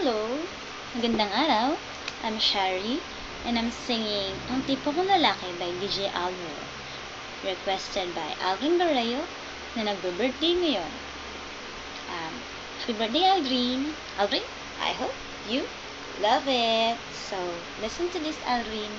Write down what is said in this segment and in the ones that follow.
Hello! Magandang araw. I'm Shari, and I'm singing Ang Tipo Kong Lalaki by DJ Alvaro, requested by Alvin Barreo na nagbe-birthday ngayon. Happy birthday, Aldrin! Aldrin, I hope you love it. So, listen to this, Aldrin.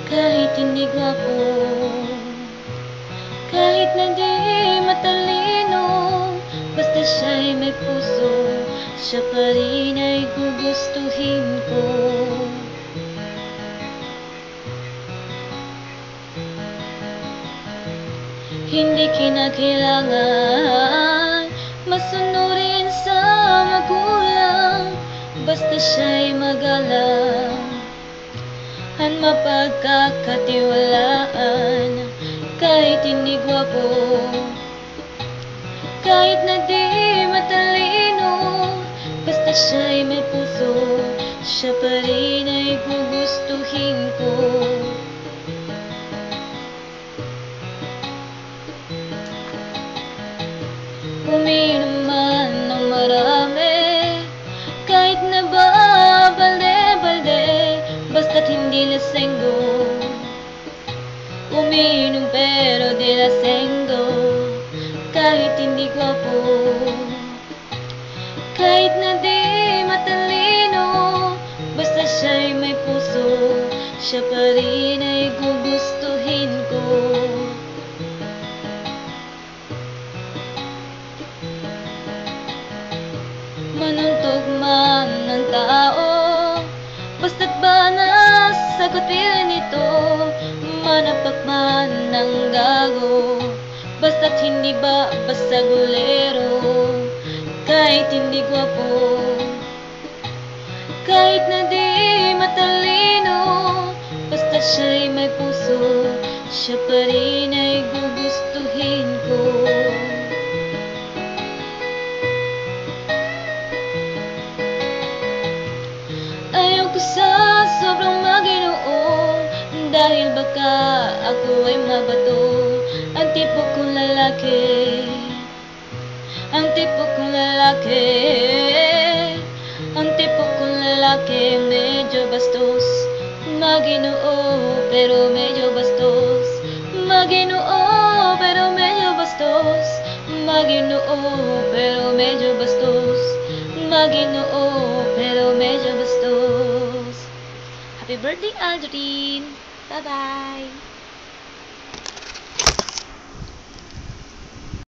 Kahit hindi gwapo, kahit na di matalino, basta siya'y may puso, siya pa rin ay gugustuhin ko. Hindi kinakailangan masunurin sa magulang, basta siya'y magalang at mapagkakatiwalaan. Kahit hindi gwapo, kahit na di matalino, basta siya'y may puso, siya pa rin ay gugustuhin ko. Uminom man ng marami, kahit na ba balde-balde, basta't hindi lasenggo. Umiinom pero di lasenggo. Kahit hindi gwapo, kahit na di matalino, basta siya'y may puso, siya pa rin ay gugustuhin ko. Manuntog man ng tao, basta't ba nasagutin ito, manapak man ng gago, basta't hindi ba basagulero. Kahit hindi gwapo, kahit na di matalino, basta siya'y may puso, siya pa rin ay gugustuhin ko. Ayoko sa sobrang maginoo, dahil baka ako ay mabato. Ang tipo kong lalaki, ang tipo kong lalaki, ang tipo kong lalaki, medyo bastos. Maginoo pero medyo bastos. Maginoo pero medyo bastos. Maginoo pero medyo bastos. Maginoo pero medyo bastos. Happy birthday, Aldrin! Bye-bye!